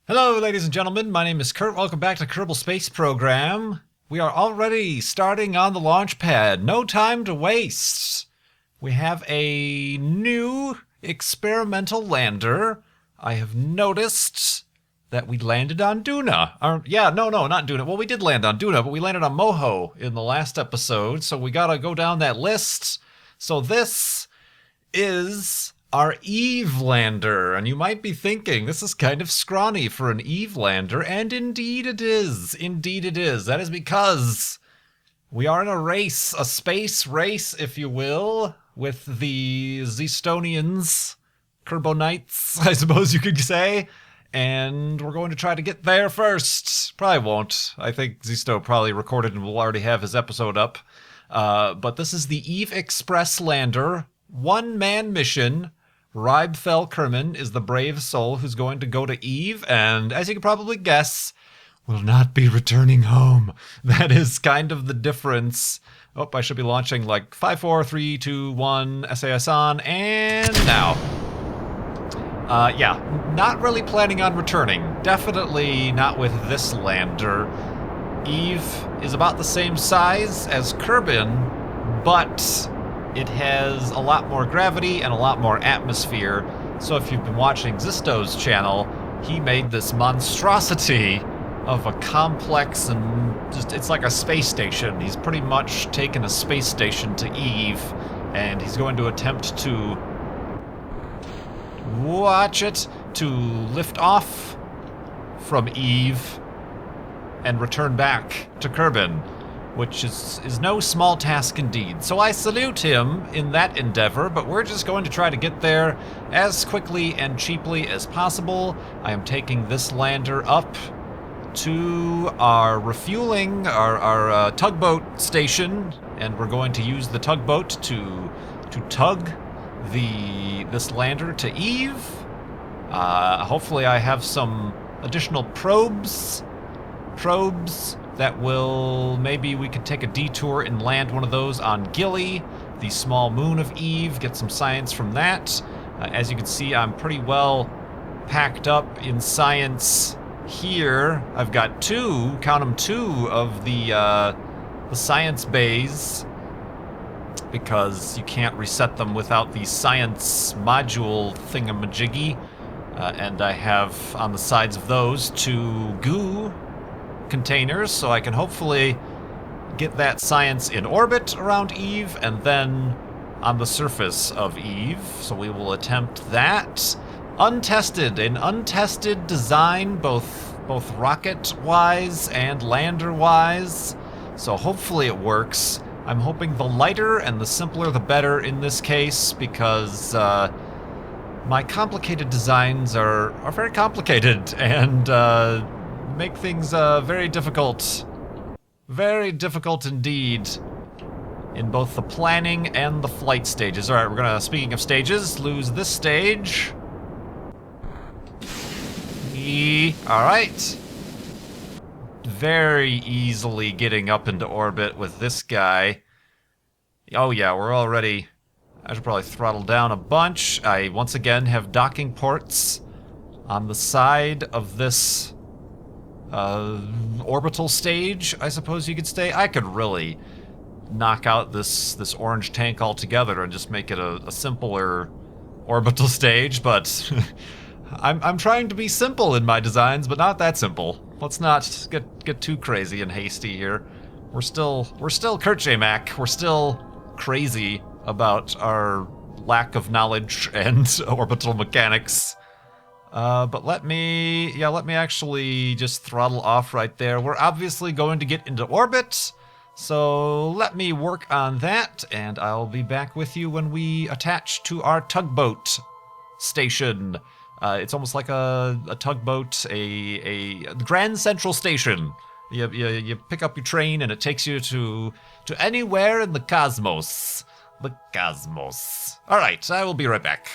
Hello, ladies and gentlemen. My name is Kurt. Welcome back to Kerbal Space Program. We are already starting on the launch pad. No time to waste. We have a new experimental lander. I have noticed that we landed on Duna. No, not Duna. Well, we did land on Duna, but we landed on Moho in the last episode, so we gotta go down that list. So this is our Eve lander, and you might be thinking this is kind of scrawny for an Eve lander, and indeed it is. Indeed it is. That is because we are in a race, a space race, if you will, with the Zestonians, Kerbonites, I suppose you could say, and we're going to try to get there first. Probably won't. I think Zesto probably recorded and will already have his episode up. But this is the Eve Express lander, one-man mission. Rybfell Kerman is the brave soul who's going to go to Eve, and as you can probably guess, will not be returning home. That is kind of the difference. Oh, I should be launching like 5, 4, 3, 2, 1, SAS on, and now. Yeah, not really planning on returning. Definitely not with this lander. Eve is about the same size as Kerbin, but it has a lot more gravity and a lot more atmosphere. So if you've been watching Zisto's channel, he made this monstrosity of a complex and it's like a space station. He's pretty much taken a space station to Eve, and he's going to attempt to lift off from Eve and return back to Kerbin, which is no small task indeed. So I salute him in that endeavor, but we're just going to try to get there as quickly and cheaply as possible. I am taking this lander up to our refueling, our tugboat station, and we're going to use the tugboat to tug this lander to Eve. Hopefully I have some additional probes that will, maybe we could take a detour and land one of those on Gilly, the small moon of Eve, get some science from that. As you can see, I'm pretty well packed up in science here. I've got two of the science bays, because you can't reset them without the science module thingamajiggy. And I have on the sides of those 2 goo containers, so I can hopefully get that science in orbit around Eve and then on the surface of Eve. So we will attempt that. An untested design, both rocket-wise and lander-wise. So hopefully it works. I'm hoping the lighter and the simpler the better in this case, because my complicated designs are very complicated and make things very difficult. Very difficult indeed in both the planning and the flight stages. Alright, we're gonna, speaking of stages, lose this stage. Alright. Very easily getting up into orbit with this guy. Oh yeah, we're already... I should probably throttle down a bunch. I, once again, have docking ports on the side of this orbital stage, I suppose you could say. I could really knock out this orange tank altogether and just make it a simpler orbital stage, but I'm trying to be simple in my designs, but not that simple. Let's not get too crazy and hasty here. We're still KurtJMac. We're still crazy about our lack of knowledge and orbital mechanics. But let me actually just throttle off right there. We're obviously going to get into orbit, so let me work on that, and I'll be back with you when we attach to our tugboat station. It's almost like a tugboat, a Grand Central Station. You pick up your train and it takes you to anywhere in the cosmos. The cosmos. All right, I will be right back.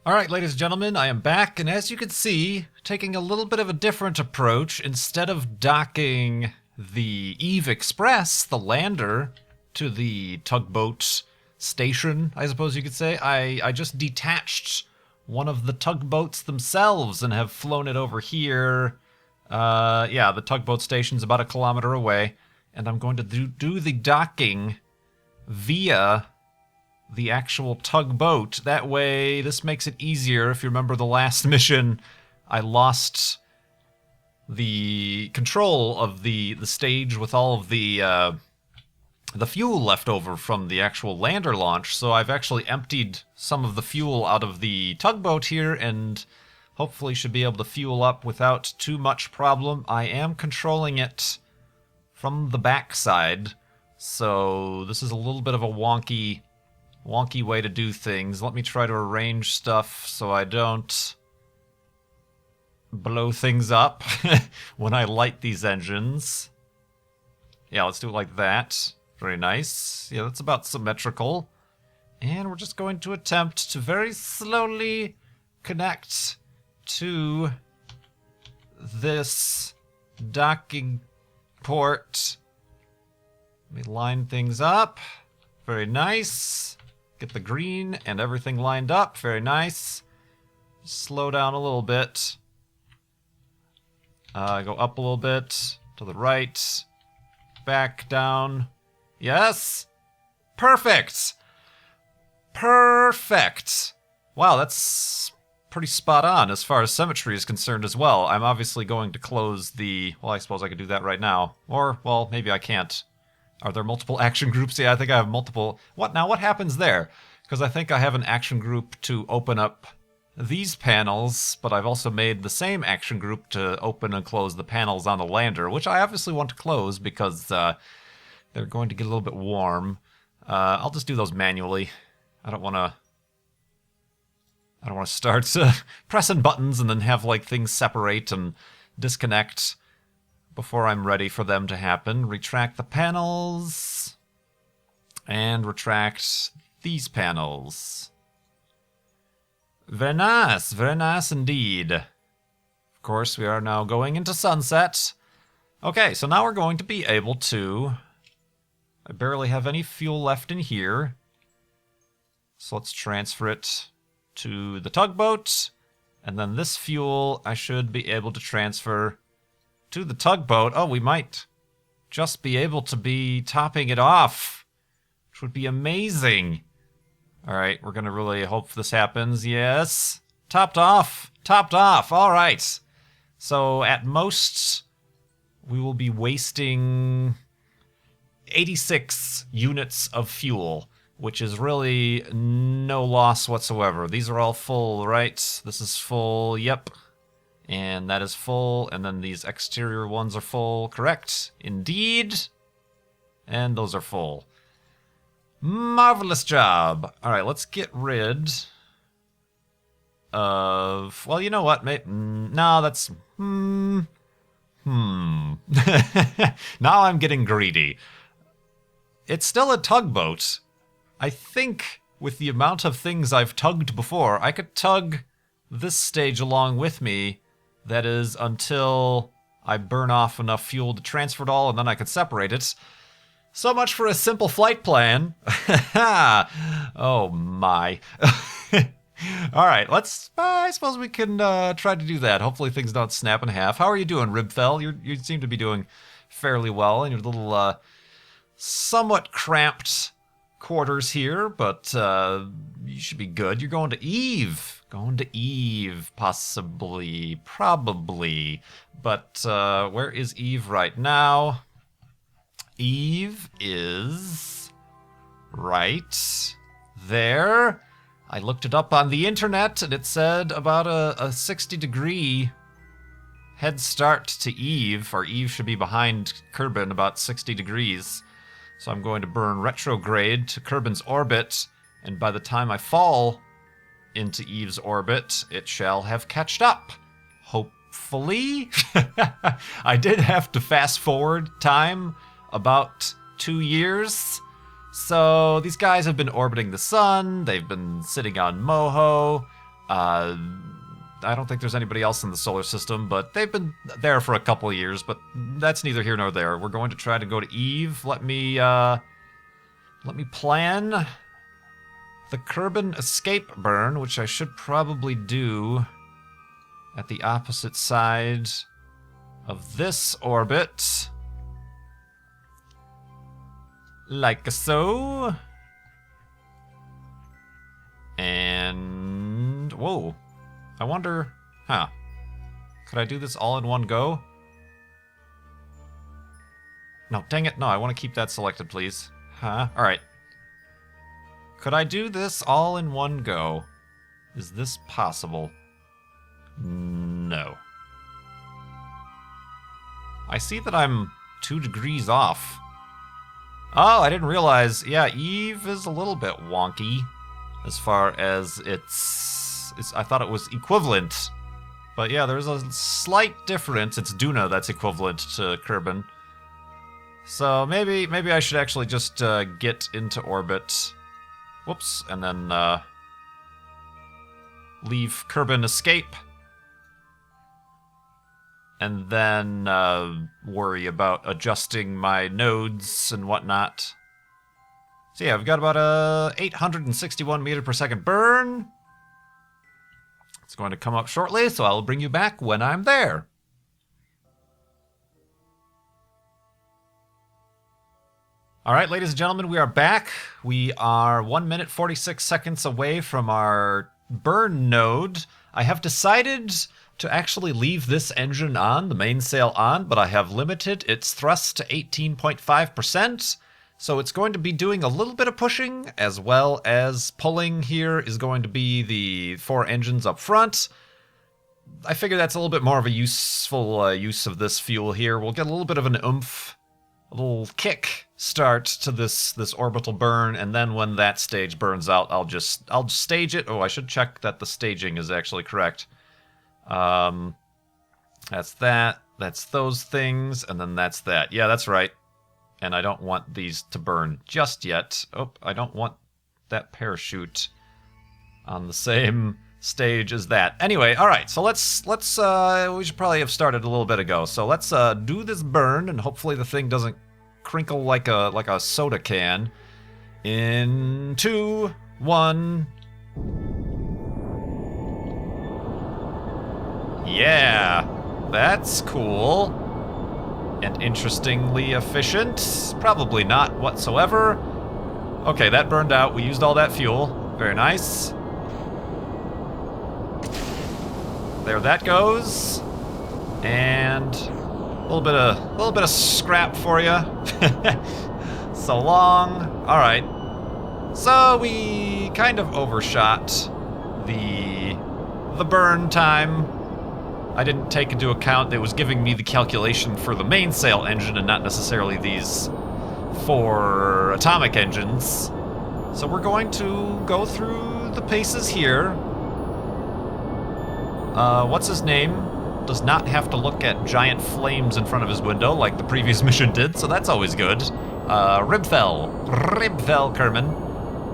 All right, ladies and gentlemen, I am back, and as you can see, taking a little bit of a different approach. Instead of docking the Eve Express, the lander, to the tugboat station, I suppose you could say, I just detached one of the tugboats themselves and have flown it over here. Yeah, the tugboat station's about 1 kilometer away, and I'm going to do the docking via the actual tugboat. That way, this makes it easier. If you remember the last mission, I lost the control of the stage with all of the fuel left over from the actual lander launch, so I've actually emptied some of the fuel out of the tugboat here, and hopefully should be able to fuel up without too much problem. I am controlling it from the backside, so this is a little bit of a wonky way to do things. Let me try to arrange stuff so I don't blow things up when I light these engines. Yeah, let's do it like that. Very nice. Yeah, that's about symmetrical. And we're just going to attempt to very slowly connect to this docking port. Let me line things up. Very nice. Get the green and everything lined up. Very nice. Slow down a little bit. Go up a little bit. To the right. Back down. Yes! Perfect! Perfect! Wow, that's pretty spot on as far as symmetry is concerned as well. I'm obviously going to close the... Well, I suppose I could do that right now. Or, well, maybe I can't. Are there multiple action groups? Yeah, I think I have multiple... What now? What happens there? Because I think I have an action group to open up these panels, but I've also made the same action group to open and close the panels on the lander, which I obviously want to close because they're going to get a little bit warm. I'll just do those manually. I don't want to start pressing buttons and then have like things separate and disconnect before I'm ready for them to happen. Retract the panels and retract these panels. Very nice indeed. Of course, we are now going into sunset. Okay, so now we're going to be able to... I barely have any fuel left in here. So let's transfer it to the tugboat. And then this fuel I should be able to transfer to the tugboat. Oh, we might just be able to be topping it off, which would be amazing. All right, we're going to really hope this happens. Yes. Topped off. Topped off. All right. So at most, we will be wasting 86 units of fuel, which is really no loss whatsoever. These are all full, right? This is full, yep. And that is full, and then these exterior ones are full, correct? Indeed. And those are full. Marvelous job. All right, let's get rid of... Well, you know what? No, that's... Now I'm getting greedy. It's still a tugboat. I think with the amount of things I've tugged before, I could tug this stage along with me. That is until I burn off enough fuel to transfer it all, and then I could separate it. So much for a simple flight plan. Oh my. All right, let's... I suppose we can try to do that. Hopefully things don't snap in half. How are you doing, Ribfell? You seem to be doing fairly well in your little somewhat cramped quarters here, but you should be good. You're going to Eve. Going to Eve, possibly, probably. But where is Eve right now? Eve is right there. I looked it up on the internet, and it said about a 60-degree head start to Eve, or Eve should be behind Kerbin about 60 degrees. So I'm going to burn retrograde to Kerbin's orbit, and by the time I fall into Eve's orbit, it shall have catched up. Hopefully. I did have to fast forward time about 2 years. So these guys have been orbiting the sun. They've been sitting on Moho. I don't think there's anybody else in the solar system, but they've been there for a couple of years, but that's neither here nor there. We're going to try to go to Eve. Let me plan the Kerbin escape burn, which I should probably do at the opposite side of this orbit. Like so. And... whoa. I wonder... huh. Could I do this all in one go? No, dang it. No, I want to keep that selected, please. Huh? Alright. Could I do this all in one go? Is this possible? No. I see that I'm 2 degrees off. Oh, I didn't realize. Yeah, Eve is a little bit wonky as far as it's I thought it was equivalent. But yeah, there's a slight difference. It's Duna that's equivalent to Kerbin. So maybe I should actually just get into orbit. Whoops, and then leave Kerbin escape. And then worry about adjusting my nodes and whatnot. So yeah, I've got about a 861 meter per second burn. It's going to come up shortly, so I'll bring you back when I'm there. All right, ladies and gentlemen, we are back. We are 1 minute 46 seconds away from our burn node. I have decided to actually leave this engine on, the mainsail on, but I have limited its thrust to 18.5%. So it's going to be doing a little bit of pushing, as well as pulling. Here is going to be the 4 engines up front. I figure that's a little bit more of a useful use of this fuel here. We'll get a little bit of an oomph, a little kick start to this orbital burn, and then when that stage burns out, I'll stage it. Oh, I should check that the staging is actually correct. That's that. That's those things, and then that's that. Yeah, that's right. And I don't want these to burn just yet. Oh, I don't want that parachute on the same stage as that. Anyway, all right. So let's we should probably have started a little bit ago. So let's do this burn, and hopefully the thing doesn't crinkle like a soda can. In 2, 1. Yeah, that's cool. And interestingly efficient. Probably not whatsoever. Okay, that burned out. We used all that fuel. Very nice. There that goes. And a little bit of scrap for you. So long. All right. So we kind of overshot the burn time. I didn't take into account that it was giving me the calculation for the mainsail engine and not necessarily these 4 atomic engines. So we're going to go through the paces here. What's his name? Does not have to look at giant flames in front of his window like the previous mission did, so that's always good. Ribfell Kerbin.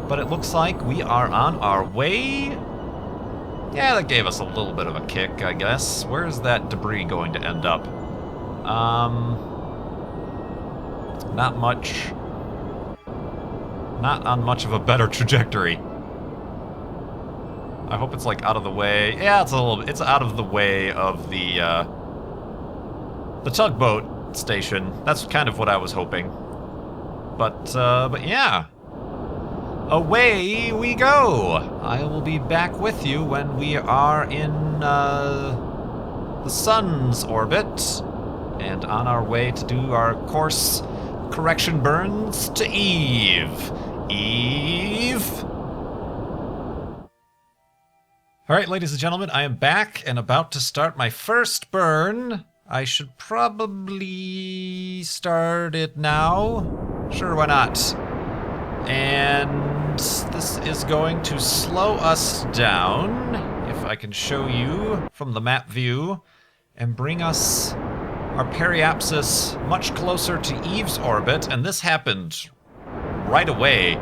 But it looks like we are on our way. Yeah, that gave us a little bit of a kick, I guess. Where is that debris going to end up? Not much. Not on much of a better trajectory. I hope it's like out of the way. Yeah, it's out of the way of the tugboat station. That's kind of what I was hoping. But yeah. Away we go! I will be back with you when we are in the sun's orbit and on our way to do our course correction burns to Eve. Eve! Alright, ladies and gentlemen, I am back and about to start my first burn. I should probably start it now. Sure, why not? And this is going to slow us down, if I can show you from the map view, and bring us our periapsis much closer to Eve's orbit. And this happened right away.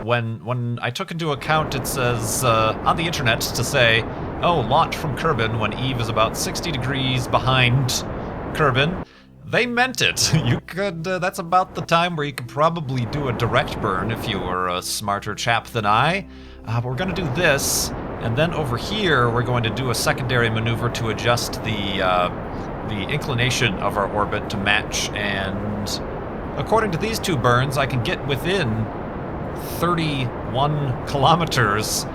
When I took into account, it says on the internet to say, oh, launch from Kerbin when Eve is about 60 degrees behind Kerbin. They meant it. You could, that's about the time where you could probably do a direct burn if you were a smarter chap than I. But we're going to do this, and then over here we're going to do a secondary maneuver to adjust the inclination of our orbit to match, and according to these two burns, I can get within 31 kilometers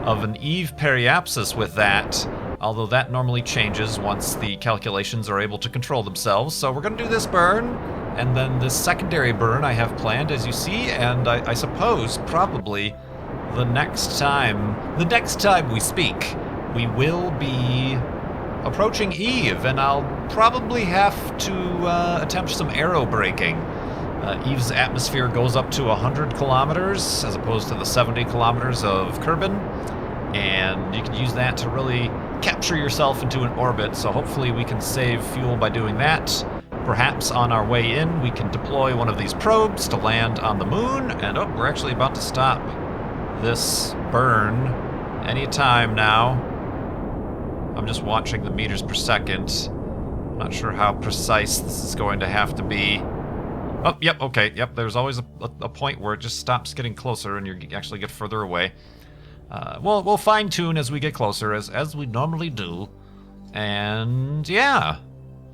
of an Eve periapsis with that, although that normally changes once the calculations are able to control themselves. So we're going to do this burn, and then this secondary burn I have planned, as you see, and I suppose probably the next time we speak, we will be approaching Eve, and I'll probably have to attempt some aero braking. Eve's atmosphere goes up to 100 kilometers as opposed to the 70 kilometers of Kerbin, and you can use that to really capture yourself into an orbit, so hopefully we can save fuel by doing that. Perhaps on our way in we can deploy one of these probes to land on the moon, and oh, we're actually about to stop this burn anytime now. I'm just watching the meters per second. Not sure how precise this is going to have to be. Oh, yep, okay, yep, there's always a point where it just stops getting closer and you actually get further away. We'll fine-tune as we get closer, as we normally do. And, yeah,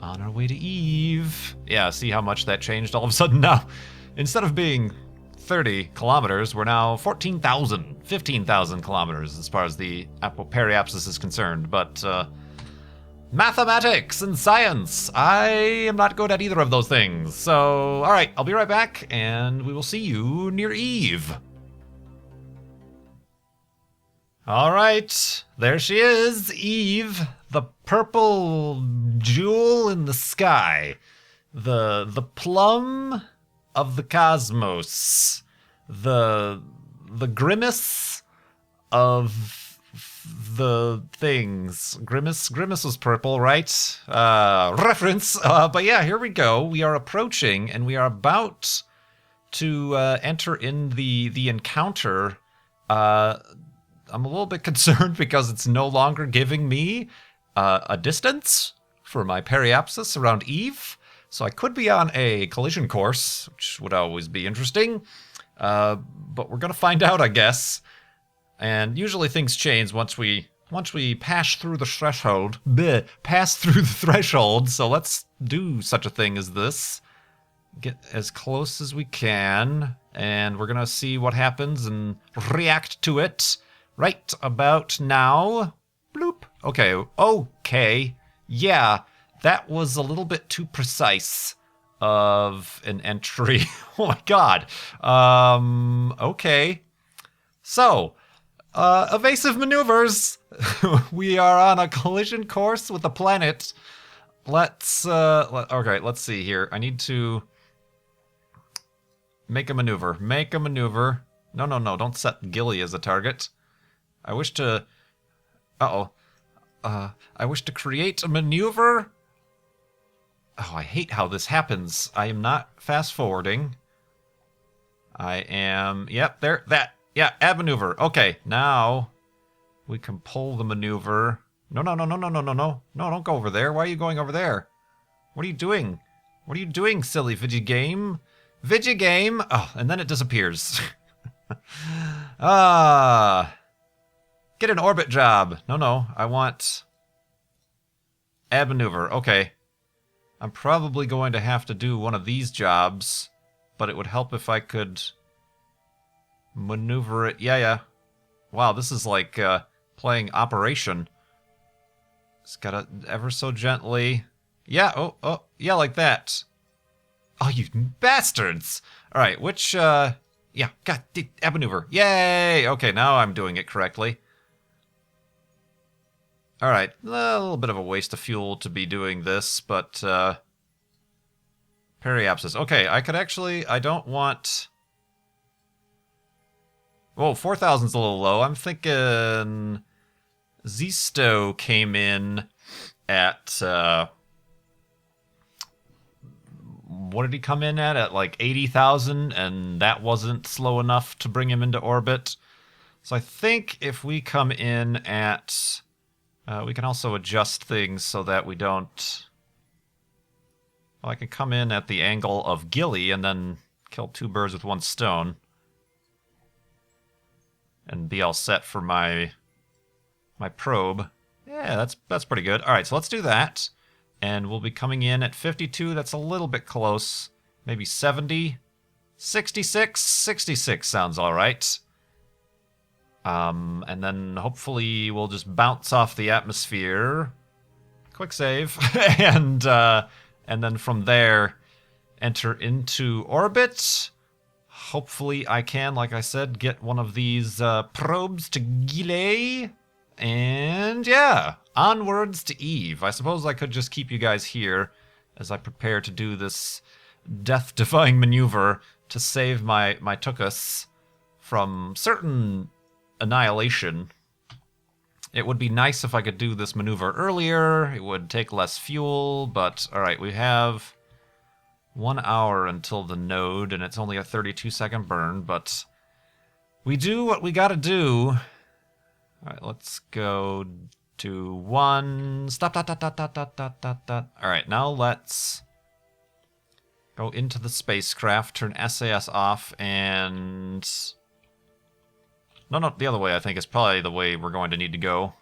on our way to Eve. Yeah, see how much that changed all of a sudden now? Instead of being 30 kilometers, we're now 15,000 kilometers as far as the apoperiapsis is concerned. But, mathematics and science, I am not good at either of those things. So, alright, I'll be right back, and we will see you near Eve. Alright, there she is, Eve, the purple jewel in the sky. The plum of the cosmos. The grimace of the things. Grimace was purple, right? Reference. But yeah, here we go. We are approaching, and we are about to enter in the encounter. I'm a little bit concerned because it's no longer giving me a distance for my periapsis around Eve. So I could be on a collision course, which would always be interesting. But we're going to find out, I guess. And usually things change once we pass through the threshold. Pass through the threshold. So let's do such a thing as this. Get as close as we can. And we're going to see what happens and react to it right about now. Bloop. Okay. Yeah, that was a little bit too precise of an entry. Oh my god. Okay. So, evasive maneuvers. We are on a collision course with the planet. Let's see here. I need to make a maneuver. No, don't set Gilly as a target. I wish to create a maneuver. Oh, I hate how this happens. I am not fast forwarding. I am, yep, there, that. Yeah, add maneuver. Okay, now we can pull the maneuver. No, don't go over there. Why are you going over there? What are you doing? What are you doing, silly Vigigame? Vigigame! Oh, and then it disappears. Get an orbit job. No, I want add maneuver. Okay. I'm probably going to have to do one of these jobs, but it would help if I could maneuver it. Yeah. Wow, this is like playing Operation. Just gotta ever so gently. Yeah, oh, yeah, like that. Oh, you bastards! Alright, which, yeah, god, add maneuver. Yay! Okay, now I'm doing it correctly. Alright, a little bit of a waste of fuel to be doing this, but, periapsis. Okay, I could actually, I don't want... Whoa, 4,000's a little low. I'm thinking Zisto came in at, what did he come in at like 80,000, and that wasn't slow enough to bring him into orbit. So I think if we come in at, we can also adjust things so that we don't, Well, I can come in at the angle of Gilly and then kill 2 birds with 1 stone. And be all set for my probe. Yeah, that's pretty good. All right, so let's do that. And we'll be coming in at 52. That's a little bit close. Maybe 70. 66? 66 sounds all right. And then hopefully we'll just bounce off the atmosphere. Quick save. And then from there, enter into orbit. Hopefully I can, like I said, get one of these probes to Gile. And yeah, onwards to Eve. I suppose I could just keep you guys here as I prepare to do this death-defying maneuver to save my Tukas from certain annihilation. It would be nice if I could do this maneuver earlier. It would take less fuel, but alright, we have 1 hour until the node, and it's only a 32-second burn, but we do what we gotta do. Alright, let's go to 1. Stop, dot, dot, dot, dot, dot, dot, dot, dot. Alright, now let's go into the spacecraft, turn SAS off, and... No, the other way I think is probably the way we're going to need to go.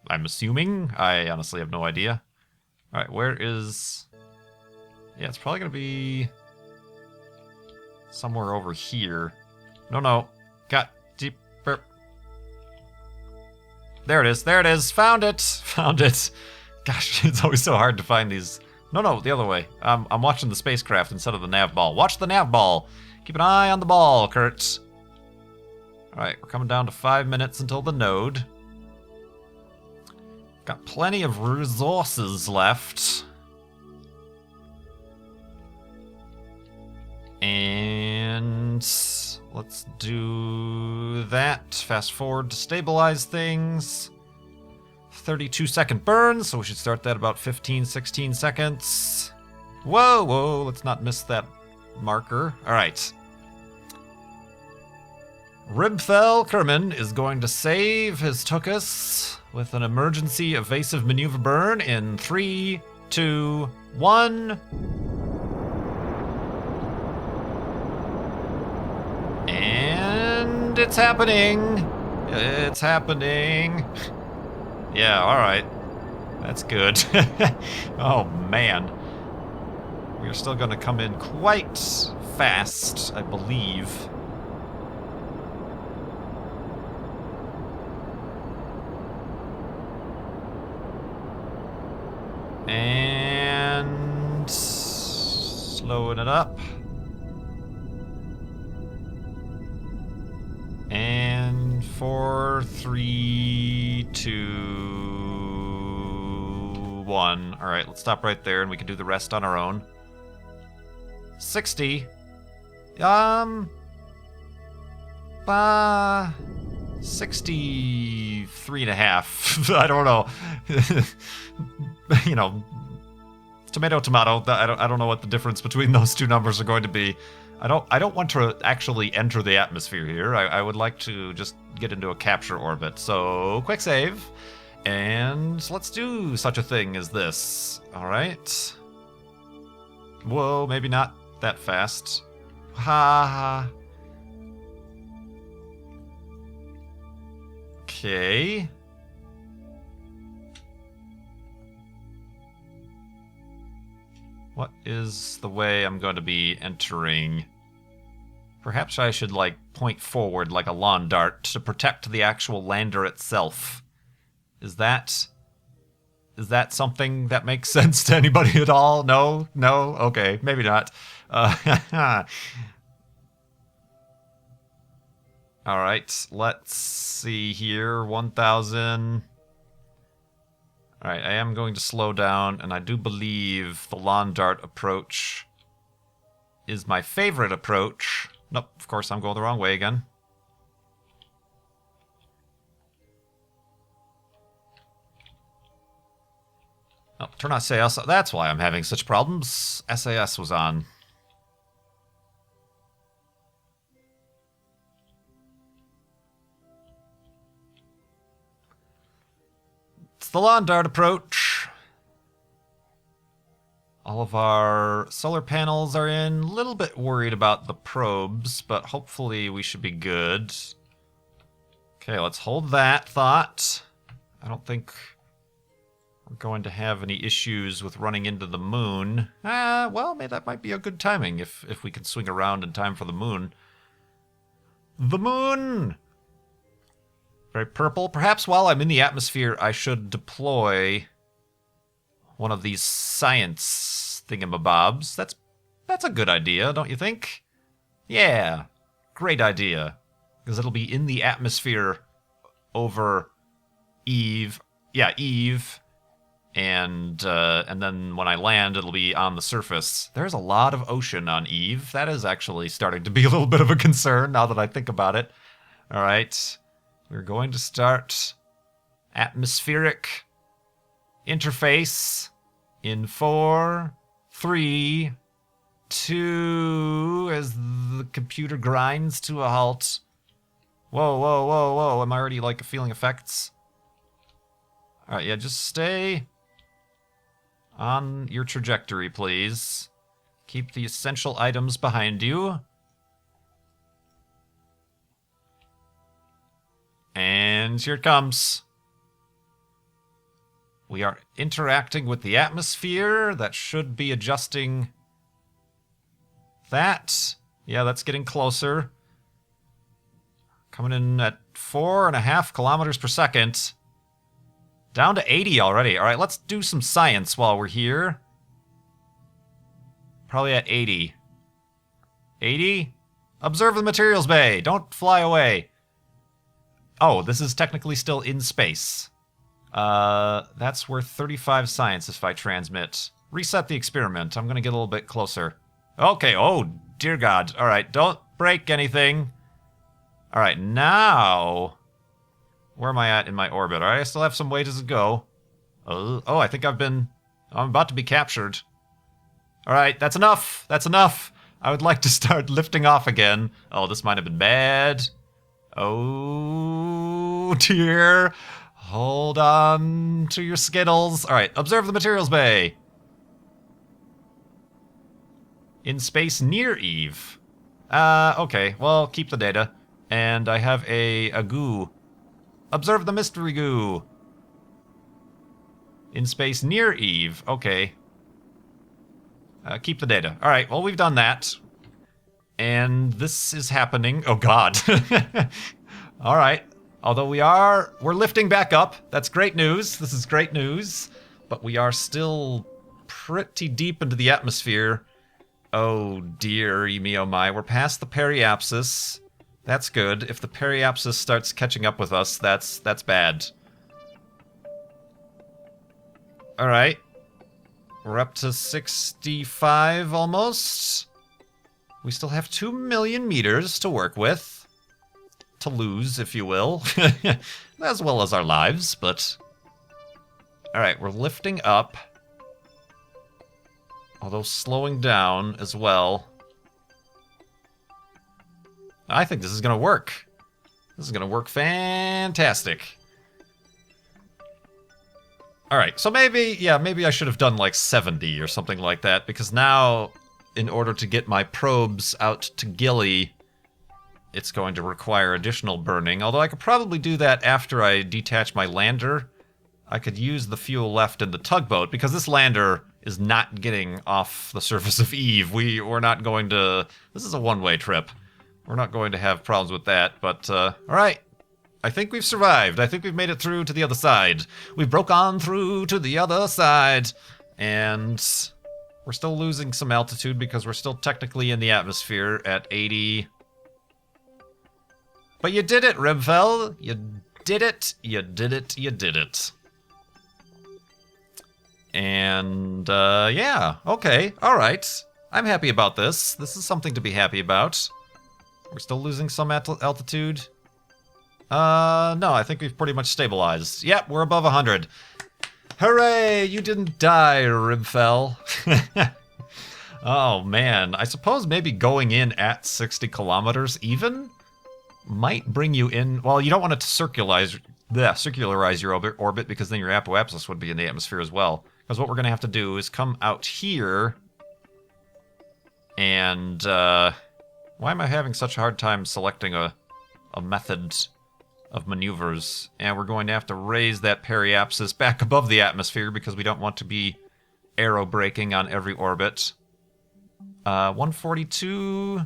I'm assuming. I honestly have no idea. Alright, where is... Yeah, it's probably going to be... somewhere over here. No. Got deeper. There it is. Found it. Gosh, it's always so hard to find these... No, the other way. I'm watching the spacecraft instead of the nav ball. Watch the nav ball. Keep an eye on the ball, Kurt. Alright, we're coming down to 5 minutes until the node. Got plenty of resources left. And let's do that. Fast forward to stabilize things. 32-second burn, so we should start that about 15, 16 seconds. Whoa, let's not miss that marker. Alright. Ribfell Kerman is going to save his Tukas with an emergency evasive maneuver burn in 3, 2, 1. And it's happening. It's happening. Yeah, alright. That's good. Oh, man. We're still going to come in quite fast, I believe. And... slowing it up. And 4, 3, 2, 1. Alright, let's stop right there and we can do the rest on our own. 60. 63 and a half. I don't know. You know, tomato. I don't know what the difference between those two numbers are going to be. I don't want to actually enter the atmosphere here. I would like to just get into a capture orbit. So, quick save. And let's do such a thing as this. Alright. Whoa, maybe not that fast. Ha. Okay. What is the way I'm going to be entering? Perhaps I should, like, point forward like a lawn dart to protect the actual lander itself. Is that something that makes sense to anybody at all? No? Okay, maybe not. Alright, let's see here. 1,000. Alright, I am going to slow down, and I do believe the lawn dart approach is my favorite approach. Nope, of course I'm going the wrong way again. Oh, turn on SAS. That's why I'm having such problems. SAS was on. It's the lawn dart approach. All of our solar panels are in. A little bit worried about the probes, but hopefully we should be good. Okay, let's hold that thought. I don't think we're going to have any issues with running into the moon. Well, maybe that might be a good timing if we can swing around in time for the moon. The moon! Very purple. Perhaps while I'm in the atmosphere, I should deploy one of these science thingamabobs. That's a good idea, don't you think? Yeah, great idea. Because it'll be in the atmosphere over Eve. Yeah, Eve. And then when I land, it'll be on the surface. There's a lot of ocean on Eve. That is actually starting to be a little bit of a concern now that I think about it. All right. We're going to start atmospheric interface in 4, 3, 2, as the computer grinds to a halt. Whoa, whoa, whoa, whoa. Am I already, like, feeling effects? Alright, yeah, just stay on your trajectory, please. Keep the essential items behind you. And here it comes. We are interacting with the atmosphere. That should be adjusting that. Yeah, that's getting closer. Coming in at 4.5 kilometers per second. Down to 80 already. All right, let's do some science while we're here. Probably at 80. 80? Observe the materials bay. Don't fly away. Oh, this is technically still in space. That's worth 35 science if I transmit. Reset the experiment. I'm going to get a little bit closer. Okay, oh, dear God. All right, don't break anything. All right, now... Where am I at in my orbit? All right, I still have some way to go. Oh, I think I'm about to be captured. All right, that's enough. That's enough. I would like to start lifting off again. Oh, this might have been bad. Oh, dear. Hold on to your skittles. All right, observe the materials bay. In space near Eve. Okay, well, keep the data. And I have a goo. Observe the mystery goo. In space near Eve. Okay. Keep the data. All right, well, we've done that. And this is happening. Oh, God. All right. Although we're lifting back up. That's great news. This is great news. But we are still pretty deep into the atmosphere. Oh, dear, me oh my. We're past the periapsis. That's good. If the periapsis starts catching up with us, that's bad. All right. We're up to 65 almost. We still have 2 million meters to work with. To lose, if you will. As well as our lives, but... Alright, we're lifting up. Although slowing down as well. I think this is going to work. This is going to work fantastic. Alright, so maybe I should have done like 70 or something like that, because now, in order to get my probes out to Gilly, it's going to require additional burning, although I could probably do that after I detach my lander. I could use the fuel left in the tugboat, because this lander is not getting off the surface of Eve. We're not going to... This is a one-way trip. We're not going to have problems with that, but, alright. I think we've survived. I think we've made it through to the other side. We broke on through to the other side. And we're still losing some altitude because we're still technically in the atmosphere at 80. But you did it, Rimfell. You did it. You did it. You did it. And, yeah. Okay. All right. I'm happy about this. This is something to be happy about. We're still losing some altitude. No, I think we've pretty much stabilized. Yep, we're above 100. Hooray! You didn't die, Ribfell. Oh, man. I suppose maybe going in at 60 kilometers even might bring you in... Well, you don't want it to circularize your orbit, because then your apoapsis would be in the atmosphere as well. Because what we're going to have to do is come out here and... why am I having such a hard time selecting a method of maneuvers? And we're going to have to raise that periapsis back above the atmosphere because we don't want to be aerobraking on every orbit. 142...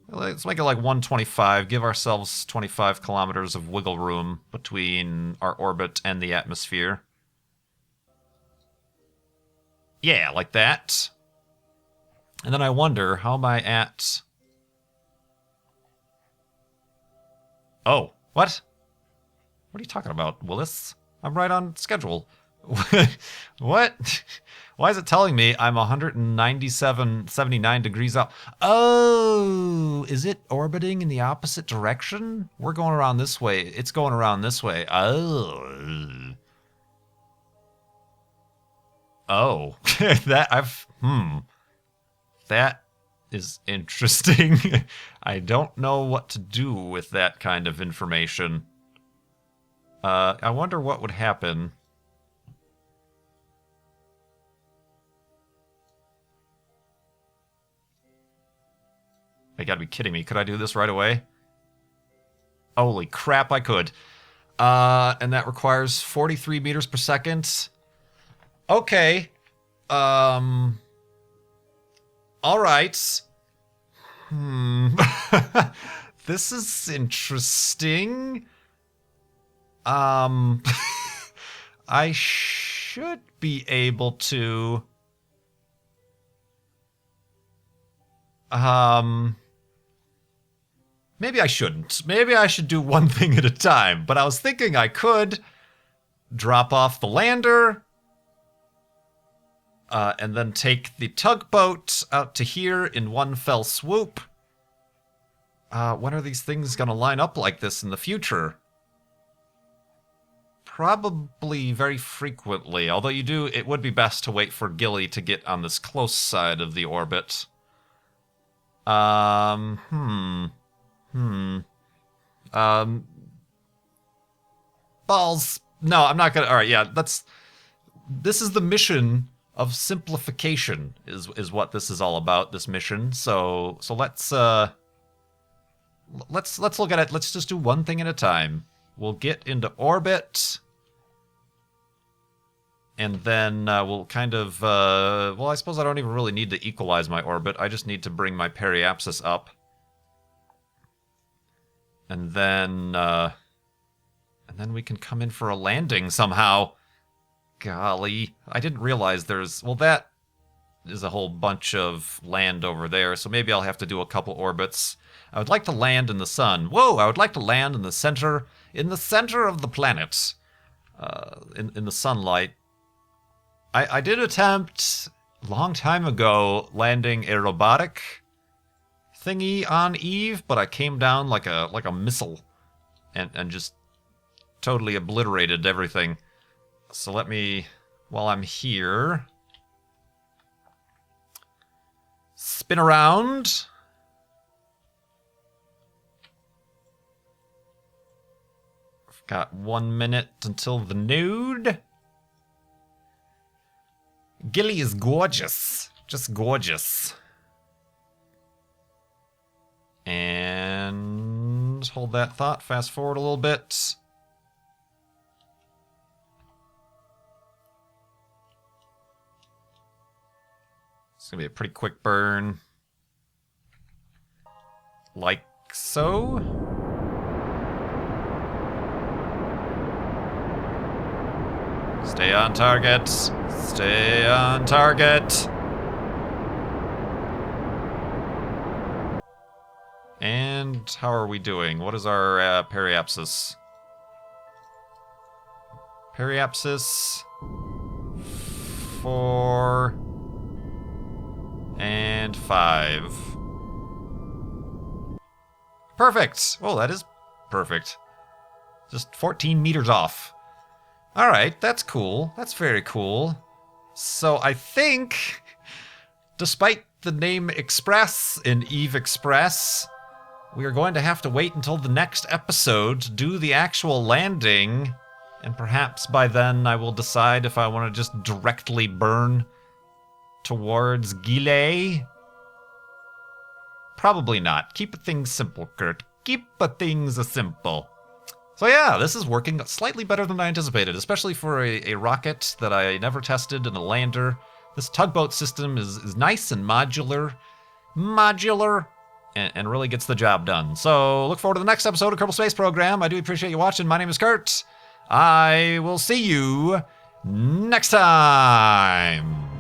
Let's make it like 125. Give ourselves 25 kilometers of wiggle room between our orbit and the atmosphere. Yeah, like that. And then I wonder, how am I at... Oh, what? What are you talking about, Willis? I'm right on schedule. What? Why is it telling me I'm 197.79 degrees out? Oh, is it orbiting in the opposite direction? We're going around this way. It's going around this way. Oh. Oh. That is interesting. I don't know what to do with that kind of information. I wonder what would happen. You gotta be kidding me. Could I do this right away? Holy crap, I could. And that requires 43 meters per second. Okay. All right. This is interesting. I should be able to... Maybe I shouldn't. Maybe I should do one thing at a time. But I was thinking I could drop off the lander and then take the tugboat out to here in one fell swoop. When are these things going to line up like this in the future? Probably very frequently. Although it would be best to wait for Gilly to get on this close side of the orbit. Balls. No, I'm not gonna... Alright, yeah, this is the mission of simplification, is what this is all about, this mission. So let's look at it. Let's just do one thing at a time. We'll get into orbit. And then we'll kind of... well, I suppose I don't even really need to equalize my orbit. I just need to bring my periapsis up. And then we can come in for a landing somehow. Golly, I didn't realize there's... Well, that is a whole bunch of land over there, so maybe I'll have to do a couple orbits. I would like to land in the sun. Whoa, I would like to land in the center of the planet, in the sunlight. I did attempt, a long time ago, landing a robotic thingy on Eve, but I came down like a missile and just totally obliterated everything. So let me, while I'm here, spin around. I've got 1 minute until the nude. Gilly is gorgeous. Just gorgeous. And hold that thought. Fast forward a little bit. It's going to be a pretty quick burn. Like so. Stay on target. Stay on target. And how are we doing? What is our periapsis? Periapsis 4 and 5. Perfect. Oh, that is perfect. Just 14 meters off. All right, that's cool. That's very cool. So I think, despite the name Express in Eve Express, we are going to have to wait until the next episode to do the actual landing. And perhaps by then I will decide if I want to just directly burn towards Gile. Probably not. Keep things simple, Kurt. Keep things simple. So yeah, this is working slightly better than I anticipated, especially for a rocket that I never tested in a lander. This tugboat system is nice and modular. And really gets the job done. So look forward to the next episode of Kerbal Space Program. I do appreciate you watching. My name is Kurt. I will see you next time.